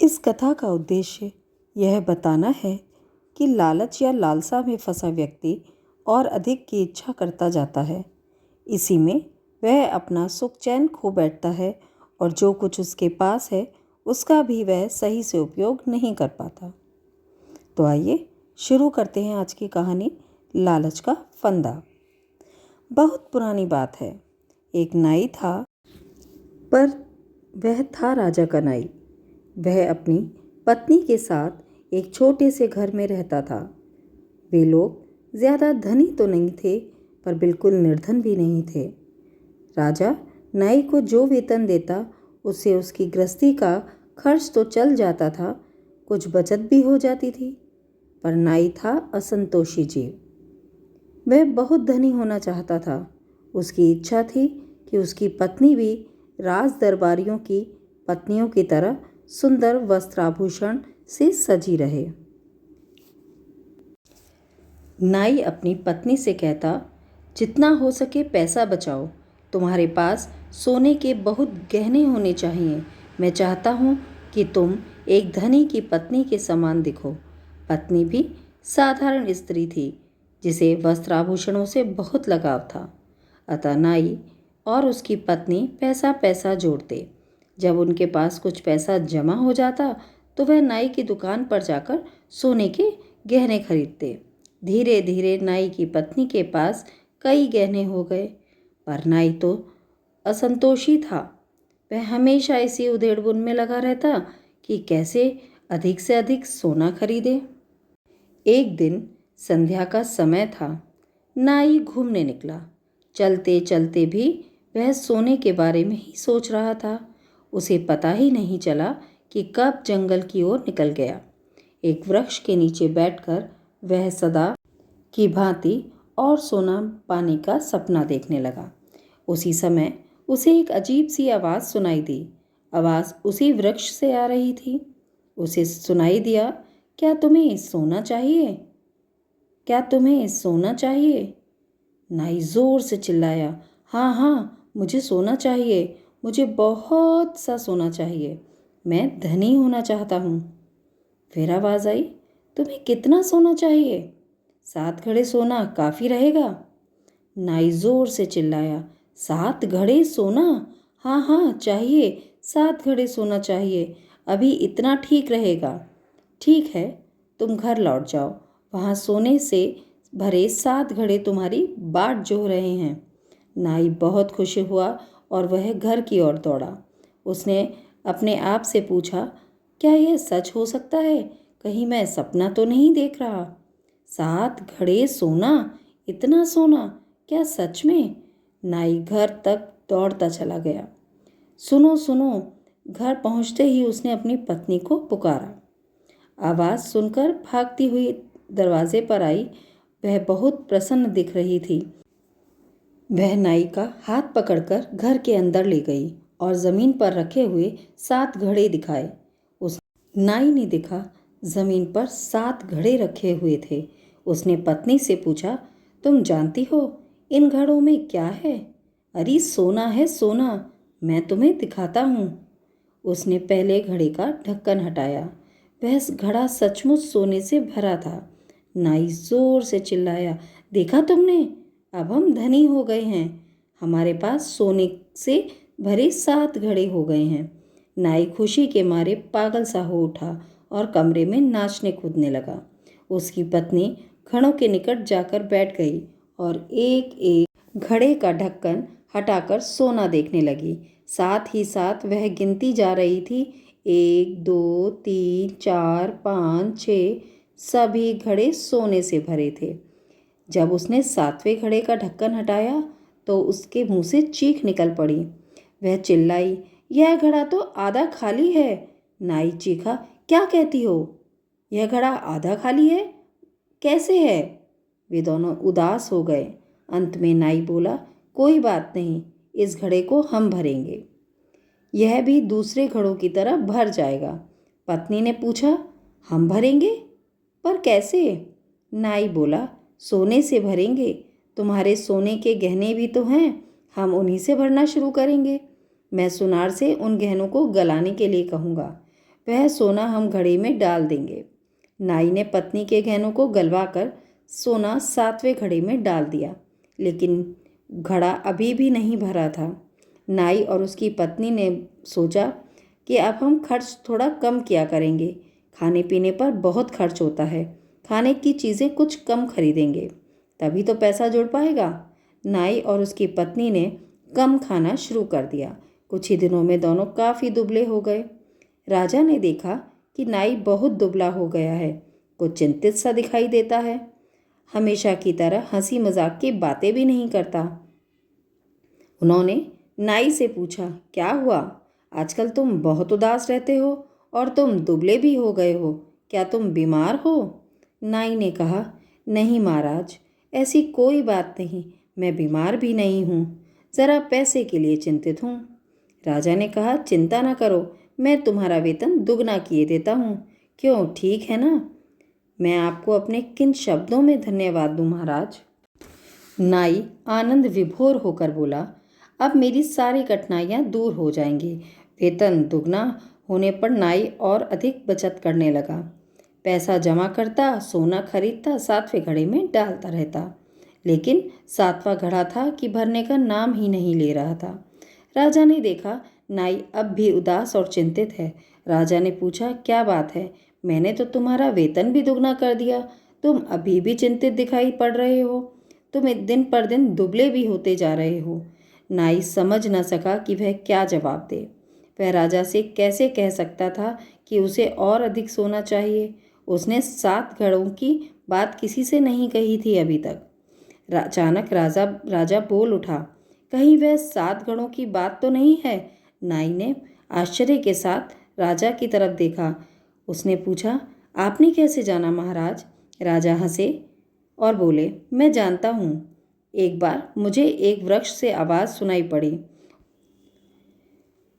इस कथा का उद्देश्य यह बताना है कि लालच या लालसा में फंसा व्यक्ति और अधिक की इच्छा करता जाता है। इसी में वह अपना सुख चैन खो बैठता है और जो कुछ उसके पास है उसका भी वह सही से उपयोग नहीं कर पाता। तो आइए शुरू करते हैं आज की कहानी, लालच का फंदा। बहुत पुरानी बात है। एक नाई था, पर वह था राजा का नाई। वह अपनी पत्नी के साथ एक छोटे से घर में रहता था। वे लोग ज़्यादा धनी तो नहीं थे, पर बिल्कुल निर्धन भी नहीं थे। राजा नाई को जो वेतन देता उससे उसकी गृहस्थी का खर्च तो चल जाता था, कुछ बचत भी हो जाती थी। पर नाई था असंतोषी जीव। वह बहुत धनी होना चाहता था। उसकी इच्छा थी कि उसकी पत्नी भी राज दरबारियों की पत्नियों की तरह सुंदर वस्त्राभूषण से सजी रहे। नाई अपनी पत्नी से कहता, जितना हो सके पैसा बचाओ। तुम्हारे पास सोने के बहुत गहने होने चाहिए। मैं चाहता हूँ कि तुम एक धनी की पत्नी के समान दिखो। पत्नी भी साधारण स्त्री थी, जिसे वस्त्राभूषणों से बहुत लगाव था। अतः नाई और उसकी पत्नी पैसा पैसा जोड़ते। जब उनके पास कुछ पैसा जमा हो जाता तो वह नाई की दुकान पर जाकर सोने के गहने खरीदते। धीरे धीरे नाई की पत्नी के पास कई गहने हो गए, पर नाई तो असंतोषी था। वह हमेशा इसी उधेड़बुन में लगा रहता कि कैसे अधिक से अधिक सोना खरीदे। एक दिन संध्या का समय था। नाई घूमने निकला। चलते चलते भी वह सोने के बारे में ही सोच रहा था। उसे पता ही नहीं चला कि कब जंगल की ओर निकल गया। एक वृक्ष के नीचे बैठकर वह सदा की भांति और सोना पाने का सपना देखने लगा। उसी समय उसे एक अजीब सी आवाज़ सुनाई दी। आवाज़ उसी वृक्ष से आ रही थी। उसे सुनाई दिया, क्या तुम्हें सोना चाहिए? क्या तुम्हें सोना चाहिए? नाई जोर से चिल्लाया, हाँ हाँ, मुझे सोना चाहिए। मुझे बहुत सा सोना चाहिए। मैं धनी होना चाहता हूँ। फिर आवाज़ आई, तुम्हें कितना सोना चाहिए? 7 घड़े सोना काफ़ी रहेगा। नाई जोर से चिल्लाया, 7 घड़े सोना? हाँ हाँ चाहिए, 7 घड़े सोना चाहिए। अभी इतना ठीक रहेगा। ठीक है, तुम घर लौट जाओ। वहाँ सोने से भरे 7 घड़े तुम्हारी बाट जोह रहे हैं। नाई बहुत खुश हुआ और वह घर की ओर दौड़ा। उसने अपने आप से पूछा, क्या यह सच हो सकता है? कहीं मैं सपना तो नहीं देख रहा? 7 घड़े सोना, इतना सोना, क्या सच में? नाई घर तक दौड़ता चला गया। सुनो सुनो, घर पहुंचते ही उसने अपनी पत्नी को पुकारा। आवाज़ सुनकर भागती हुई दरवाजे पर आई। वह बहुत प्रसन्न दिख रही थी। वह नाई का हाथ पकड़कर घर के अंदर ले गई और ज़मीन पर रखे हुए 7 घड़े दिखाए। उस नाई ने देखा, ज़मीन पर 7 घड़े रखे हुए थे। उसने पत्नी से पूछा, तुम जानती हो इन घड़ों में क्या है? अरे सोना है सोना, मैं तुम्हें दिखाता हूँ। उसने पहले घड़े का ढक्कन हटाया। वह घड़ा सचमुच सोने से भरा था। नाई जोर से चिल्लाया, देखा तुमने? अब हम धनी हो गए हैं। हमारे पास सोने से भरे 7 घड़े हो गए हैं। नाई खुशी के मारे पागल सा हो उठा और कमरे में नाचने कूदने लगा। उसकी पत्नी घड़ों के निकट जाकर बैठ गई और एक एक घड़े का ढक्कन हटाकर सोना देखने लगी। साथ ही साथ वह गिनती जा रही थी, 1 2 3 4 5 6। सभी घड़े सोने से भरे थे। जब उसने 7वें घड़े का ढक्कन हटाया तो उसके मुंह से चीख निकल पड़ी। वह चिल्लाई, यह घड़ा तो आधा खाली है। नाई चीखा, क्या कहती हो? यह घड़ा आधा खाली है? कैसे है? वे दोनों उदास हो गए। अंत में नाई बोला, कोई बात नहीं, इस घड़े को हम भरेंगे। यह भी दूसरे घड़ों की तरह भर जाएगा। पत्नी ने पूछा, हम भरेंगे? पर कैसे? नाई बोला, सोने से भरेंगे। तुम्हारे सोने के गहने भी तो हैं, हम उन्हीं से भरना शुरू करेंगे। मैं सुनार से उन गहनों को गलाने के लिए कहूँगा। वह सोना हम घड़े में डाल देंगे। नाई ने पत्नी के गहनों को गलवा कर सोना 7वें घड़े में डाल दिया, लेकिन घड़ा अभी भी नहीं भरा था। नाई और उसकी पत्नी ने सोचा कि अब हम खर्च थोड़ा कम किया करेंगे। खाने पीने पर बहुत खर्च होता है, खाने की चीज़ें कुछ कम खरीदेंगे, तभी तो पैसा जुड़ पाएगा। नाई और उसकी पत्नी ने कम खाना शुरू कर दिया। कुछ ही दिनों में दोनों काफ़ी दुबले हो गए। राजा ने देखा कि नाई बहुत दुबला हो गया है, कुछ चिंतित सा दिखाई देता है, हमेशा की तरह हंसी मजाक की बातें भी नहीं करता। उन्होंने नाई से पूछा, क्या हुआ? आजकल तुम बहुत उदास रहते हो और तुम दुबले भी हो गए हो, क्या तुम बीमार हो? नाई ने कहा, नहीं महाराज, ऐसी कोई बात नहीं, मैं बीमार भी नहीं हूँ, ज़रा पैसे के लिए चिंतित हूँ। राजा ने कहा, चिंता ना करो, मैं तुम्हारा वेतन दुगना किए देता हूँ। क्यों, ठीक है ना? मैं आपको अपने किन शब्दों में धन्यवाद दूँ महाराज? नाई आनंद विभोर होकर बोला, अब मेरी सारी कठिनाइयाँ दूर हो जाएंगी। वेतन दुगना होने पर नाई और अधिक बचत करने लगा। पैसा जमा करता, सोना खरीदता, 7वें घड़े में डालता रहता, लेकिन 7वां घड़ा था कि भरने का नाम ही नहीं ले रहा था। राजा ने देखा नाई अब भी उदास और चिंतित है। राजा ने पूछा, क्या बात है? मैंने तो तुम्हारा वेतन भी दुगना कर दिया, तुम अभी भी चिंतित दिखाई पड़ रहे हो, तुम दिन पर दिन दुबले भी होते जा रहे हो। नाई समझ न सका कि वह क्या जवाब दे। वह राजा से कैसे कह सकता था कि उसे और अधिक सोना चाहिए? उसने 7 घड़ों की बात किसी से नहीं कही थी अभी तक। अचानक राजा बोल उठा, कहीं वह 7 घड़ों की बात तो नहीं है? नाई ने आश्चर्य के साथ राजा की तरफ देखा। उसने पूछा, आपने कैसे जाना महाराज? राजा हंसे और बोले, मैं जानता हूँ। एक बार मुझे एक वृक्ष से आवाज़ सुनाई पड़ी।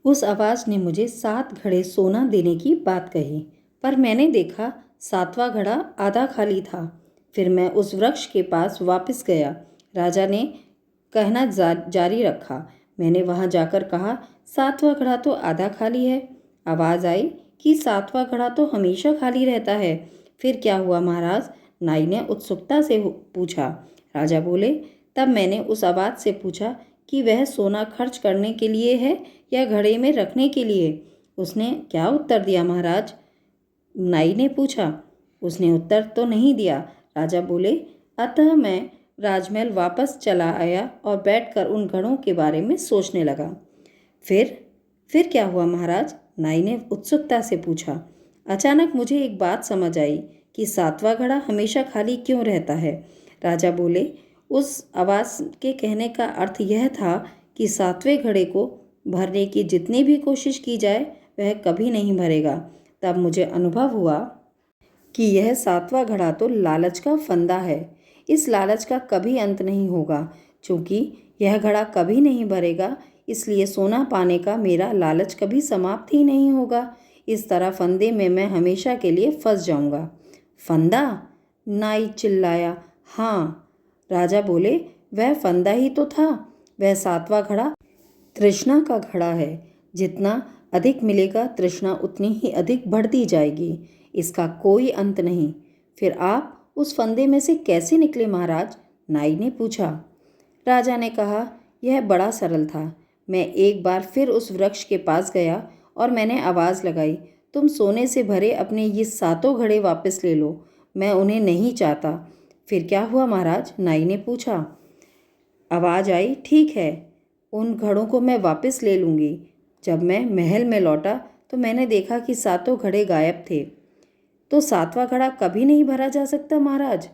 उस आवाज़ ने मुझे 7 घड़े सोना देने की बात कही, पर मैंने देखा 7वां घड़ा आधा खाली था। फिर मैं उस वृक्ष के पास वापस गया। राजा ने कहना जारी रखा। मैंने वहां जाकर कहा, 7वां घड़ा तो आधा खाली है। आवाज़ आई कि 7वां घड़ा तो हमेशा खाली रहता है। फिर क्या हुआ महाराज? नाई ने उत्सुकता से पूछा। राजा बोले, तब मैंने उस आवाज़ से पूछा कि वह सोना खर्च करने के लिए है या घड़े में रखने के लिए? उसने क्या उत्तर दिया महाराज? नाई ने पूछा। उसने उत्तर तो नहीं दिया। राजा बोले, अतः मैं राजमहल वापस चला आया और बैठकर उन घड़ों के बारे में सोचने लगा। फिर क्या हुआ महाराज? नाई ने उत्सुकता से पूछा। अचानक मुझे एक बात समझ आई कि 7वां घड़ा हमेशा खाली क्यों रहता है। राजा बोले, उस आवाज़ के कहने का अर्थ यह था कि 7वें घड़े को भरने की जितनी भी कोशिश की जाए वह कभी नहीं भरेगा। तब मुझे अनुभव हुआ कि यह 7वां घड़ा तो लालच का फंदा है। इस लालच का कभी अंत नहीं होगा। चूँकि यह घड़ा कभी नहीं भरेगा, इसलिए सोना पाने का मेरा लालच कभी समाप्त ही नहीं होगा। इस तरह फंदे में मैं हमेशा के लिए फंस जाऊंगा। फंदा? नाई चिल्लाया। हाँ, राजा बोले, वह फंदा ही तो था। वह 7वां घड़ा तृष्णा का घड़ा है। जितना अधिक मिलेगा, तृष्णा उतनी ही अधिक बढ़ती जाएगी। इसका कोई अंत नहीं। फिर आप उस फंदे में से कैसे निकले महाराज? नाई ने पूछा। राजा ने कहा, यह बड़ा सरल था। मैं एक बार फिर उस वृक्ष के पास गया और मैंने आवाज़ लगाई, तुम सोने से भरे अपने ये 7 घड़े वापस ले लो, मैं उन्हें नहीं चाहता। फिर क्या हुआ महाराज? नाई ने पूछा। आवाज़ आई, ठीक है, उन घड़ों को मैं वापस ले लूँगी। जब मैं महल में लौटा तो मैंने देखा कि 7 घड़े गायब थे। तो 7वां घड़ा कभी नहीं भरा जा सकता महाराज?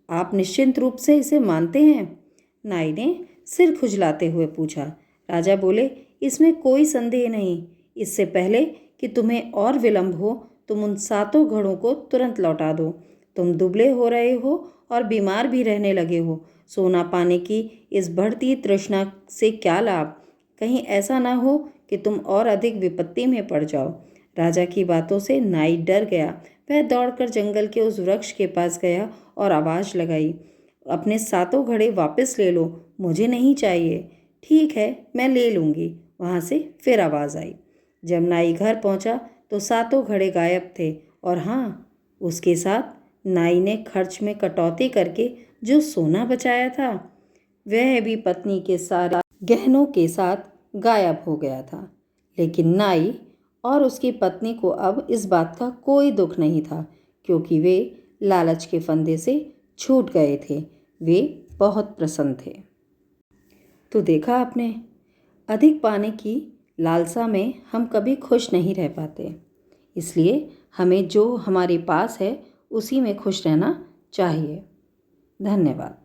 आप निश्चिंत रूप से इसे मानते हैं? नाई ने सिर खुजलाते हुए पूछा। राजा बोले, इसमें कोई संदेह नहीं। इससे पहले कि तुम्हें और विलंब हो, तुम उन 7 घड़ों को तुरंत लौटा दो। तुम दुबले हो रहे हो और बीमार भी रहने लगे हो। सोना पाने की इस बढ़ती तृष्णा से क्या लाभ? कहीं ऐसा ना हो कि तुम और अधिक विपत्ति में पड़ जाओ। राजा की बातों से नाई डर गया। वह दौड़कर जंगल के उस वृक्ष के पास गया और आवाज़ लगाई, अपने 7 घड़े वापस ले लो, मुझे नहीं चाहिए। ठीक है, मैं ले लूँगी। वहाँ से फिर आवाज़ आई। जब नाई घर पहुँचा तो सातों घड़े गायब थे। और हाँ, उसके साथ नाई ने खर्च में कटौती करके जो सोना बचाया था वह भी पत्नी के सारे गहनों के साथ गायब हो गया था। लेकिन नाई और उसकी पत्नी को अब इस बात का कोई दुख नहीं था, क्योंकि वे लालच के फंदे से छूट गए थे। वे बहुत प्रसन्न थे। तो देखा आपने, अधिक पाने की लालसा में हम कभी खुश नहीं रह पाते। इसलिए हमें जो हमारे पास है उसी में खुश रहना चाहिए। धन्यवाद।